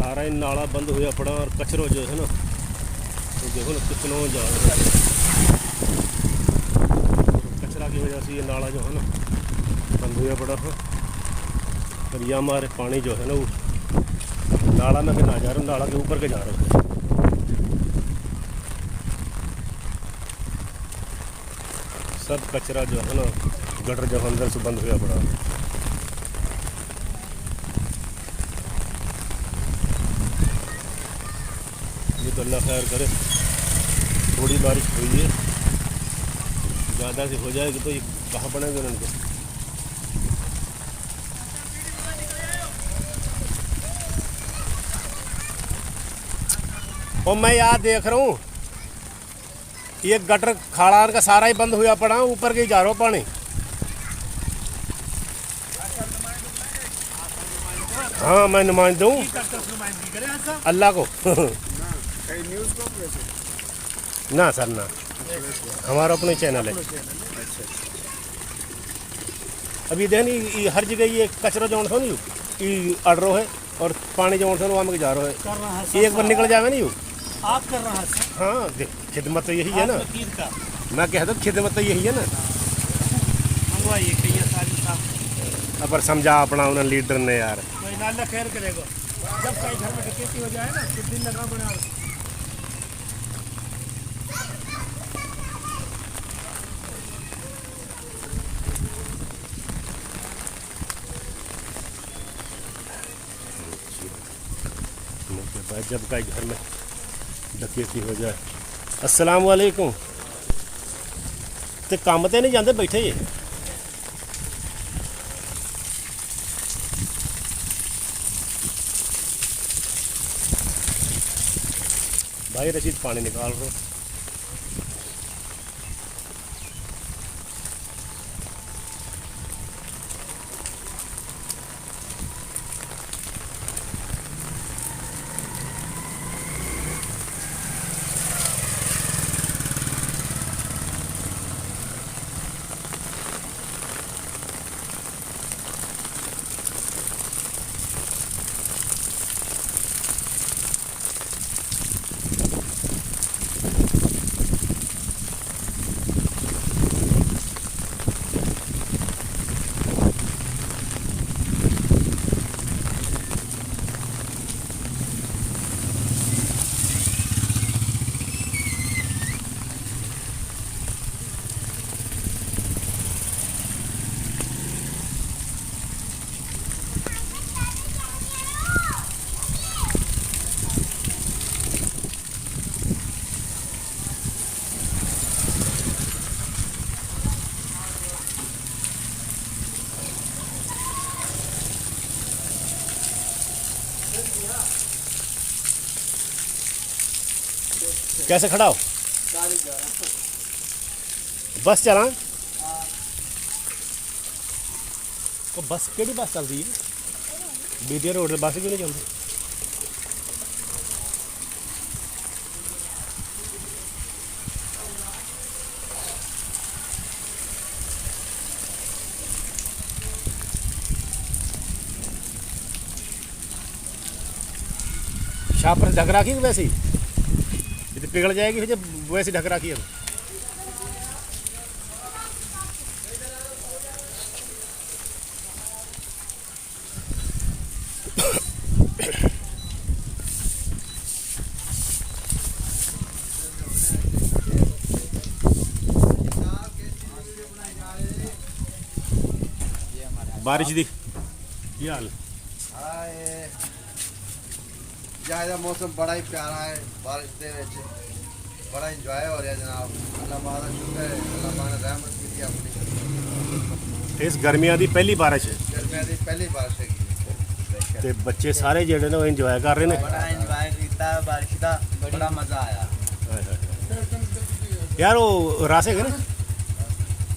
सारा ही नाला बंद हुआ पड़ा और कचरो जो है ना तो देखो ना कितना जा रहा है कचरा की वजह से ये नाला जो है ना बंद हुआ पड़ा है और ये हमारे पानी जो है ना वो नाला में ना जा रहा नाला के ऊपर के जा रहा है। सब कचरा जो है ना गटर जो अंदर से बंद हुआ पड़ा है। ये तो अल्लाह खैर करे थोड़ी बारिश हुई है ज़्यादा से हो जाएगी तो ये कहाँ बनेंगे उनको। और मैं याद देख रहा हूँ ये गटर खाड़ान का सारा ही बंद हुआ पड़ा ऊपर के ही जा रहा हूँ पानी। हाँ मैं नुमाइंदा हूँ अल्लाह को न्यूज़ को ना सर ना हमारा अपना चैनल है। अभी देख हर जगह ये कचरा जो नहीं अड़ रहा है और पानी जो वहाँ में जा रहा है एक बार निकल जाए नहीं आप कर रहा है। हाँ खिदमत तो यही है ना मैं कहता हूँ खिदमत तो यही है ना मंगवाइए कहिए सारी साहब पर समझा अपना उन्हें लीडर ने यार अल्लाह खैर करेगा जब कहीं घर में डकैती हो जाए ना कुछ दिन लगा बना जब कहीं घर में डकैती हो जाए। अस्सलाम वालेकुम ते काम ते नहीं जाते बैठे ही भाई रशीद पानी निकाल रहे हो। कैसे खड़ा हो? बस चला तो बस केड़ी बस चल रही है बीडी रोड बस क्यों नहीं चलती? शाह पर ढक रखी है वैसे ही पिघल जाएगी फिर वैसे ढक रखी है। बारिश दी क्या हाल? ਇਹਦਾ ਮੌਸਮ ਬੜਾ ਹੀ ਪਿਆਰਾ ਹੈ ਬਾਰਿਸ਼ ਦੇ ਵਿੱਚ ਬੜਾ ਇੰਜੋਏ ਹੋ ਰਿਹਾ ਜਨਾਬ ਅੱਲਾਹ ਪਾਕ ਦਾ ਸ਼ੁਕਰ ਹੈ ਅੱਲਾਹ ਪਾਕ ਨੇ ਰਹਿਮਤ ਕੀਤੀ ਆਪਣੀ ਇਸ ਗਰਮੀਆਂ ਦੀ ਪਹਿਲੀ ਬਾਰਿਸ਼ ਹੈ ਗਰਮੀਆਂ ਦੀ ਪਹਿਲੀ ਬਾਰਿਸ਼ ਹੈਗੀ ਤੇ ਬੱਚੇ ਸਾਰੇ ਜਿਹੜੇ ਨੇ ਉਹ ਇੰਜੋਏ ਕਰ ਰਹੇ ਨੇ ਬੜਾ ਇੰਜੋਏ ਕੀਤਾ ਬਾਰਿਸ਼ ਦਾ ਬੜਾ ਮਜ਼ਾ ਆਇਆ ਯਾਰ ਉਹ ਰਸ ਹੈਗੇ ਨਾ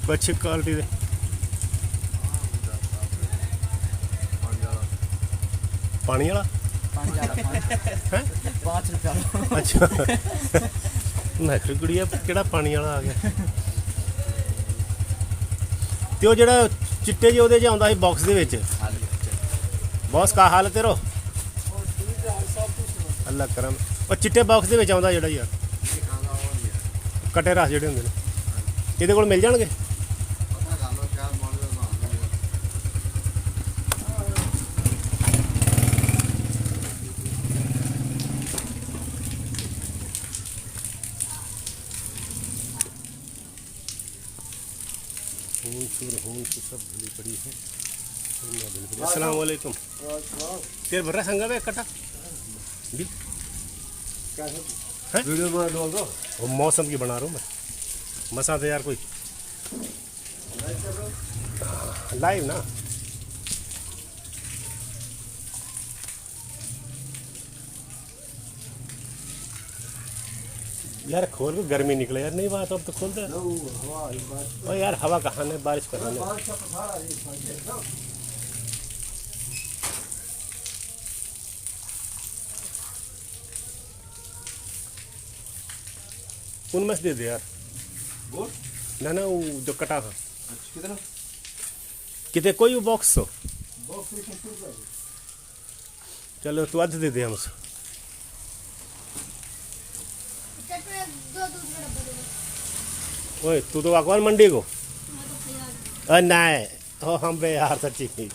ਕੋਈ ਅੱਛੀ ਕੁਆਲਿਟੀ ਦੇ ਪਾਣੀ ਵਾਲਾ पाँच रुपया ਅੱਛਾ ਮੈਂ ਕਿਹਾ ਕੁੜੀਆ ਕਿਹੜਾ ਪਾਣੀ ਵਾਲਾ ਆ ਗਿਆ ਤੇ ਉਹ ਜਿਹੜਾ ਚਿੱਟੇ ਜਿਹੇ ਉਹਦੇ 'ਚ ਆਉਂਦਾ ਸੀ ਬਾਕਸ ਦੇ ਵਿੱਚ ਬੌਸ ਕਾ ਹਾਲ ਤੇਰੋ ਅੱਲਾ ਕਰਮ ਉਹ ਚਿੱਟੇ ਬਾਕਸ ਦੇ ਵਿੱਚ ਆਉਂਦਾ ਜਿਹੜਾ ਯਾਰ ਕਟੇ ਰਸ ਜਿਹੜੇ ਹੁੰਦੇ ਨੇ ਇਹਦੇ ਕੋਲ ਮਿਲ ਜਾਣਗੇ सब भली पड़ी है। अस्सलाम वालेकुम तेरे भर्रा संगा में कटा जी वीडियो में डाल दो वो मौसम की बना रहा हूँ मैं मसा तो यार कोई लाइव ना यार खोल के गर्मी निकले यार नहीं बात अब तो खोल दे और यार हवा कहाँ है बारिश कहाँ है उनमें से दे दे यार ना ना वो जो कटा था कितना कितने कोई बॉक्स हो चलो तू अध दे दे हमसे ओए तू तो वाकवान मंडी को नहीं हो हम बे यार सच्ची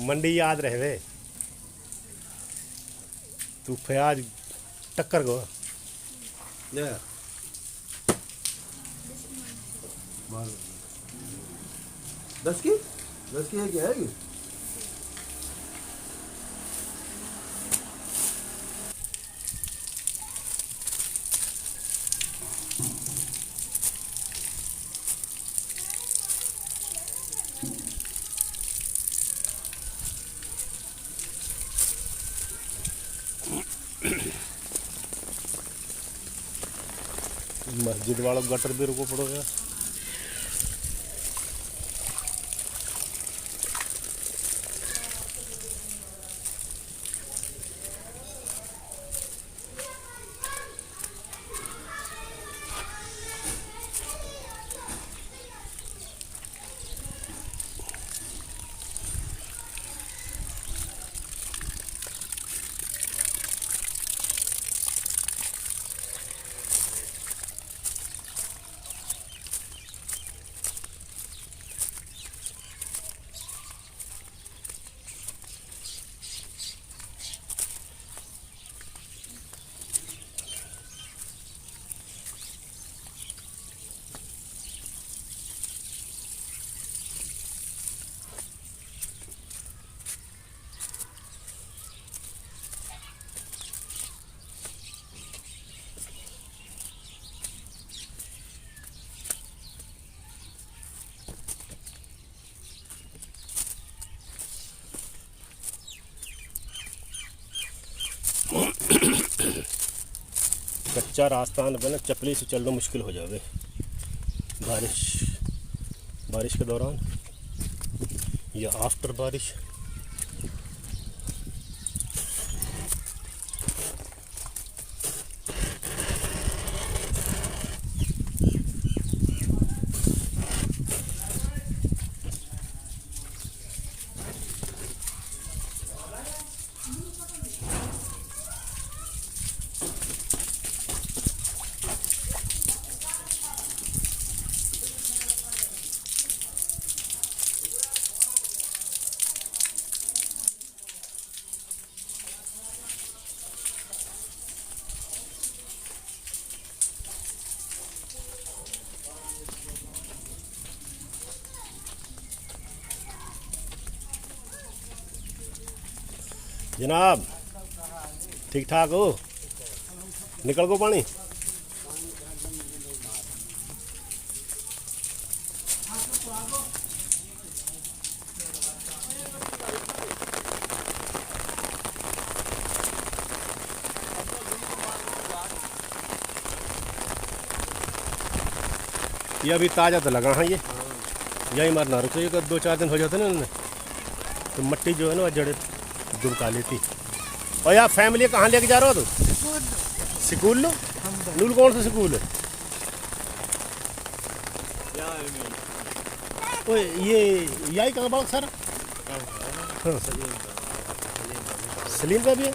मंडी याद रहे वे तू फयाज टक्कर को दस की है क्या है मस्जिद वालों गटर भी रुको पड़ो यार कच्चा रास्ता बना, चपली से चलना मुश्किल हो जावे बारिश के दौरान या आफ्टर बारिश। जनाब ठीक ठाक हो? निकल गो पानी। ये अभी ताज़ा तो लगा। हाँ ये यही मरना रुको, ये 2-4 दिन हो जाते ना उन्हें, तो मट्टी जो है ना जड़े दुमका लेती। और यार फैमिली कहाँ लेके जा रहे हो तुम? स्कूल लो नूल कौन सा स्कूल है? ओए ये यही कहाँ बात सर? हाँ सलीम का भी है।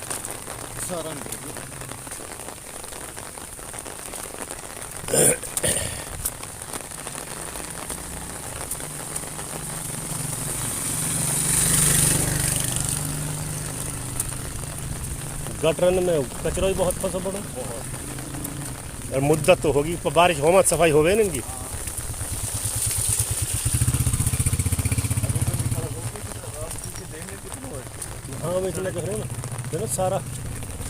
गटरन में कचरा भी बहुत फंसा पड़ा और मुद्दत तो होगी, बारिश हो मत सफाई होवे ना इनकी। हाँ मैं इतना कह रहा हूँ ना, देखो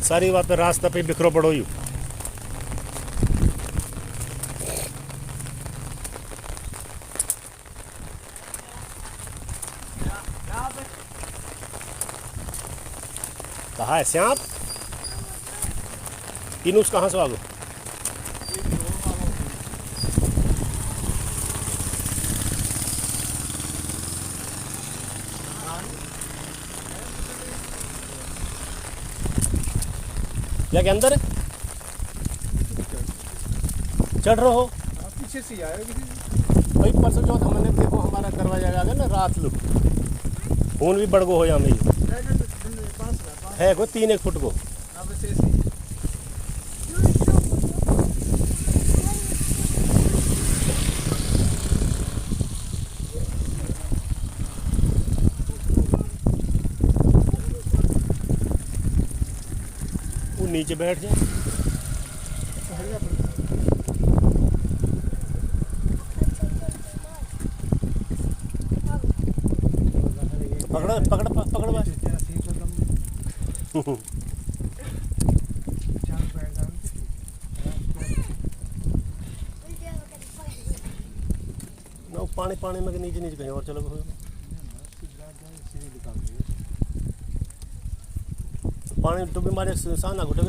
सारी बात पे रास्ता पे बिखरो पड़ो यू। कहाँ है श्याम? इनूस कहाँ से आगो? क्या के अंदर है? चढ़ रहे हो? पीछे से आए भाई परसों चौथ हमने देखो हमारा दरवाजा आ गया ना रात लो खून भी बड़गो हो जाए है कोई 3-1 फुट को। वो नीचे बैठ जाए। पकड़ बस। ना पानी में नीचे कहीं और चलो। पानी तो बीमारी इंसान ना घुटे।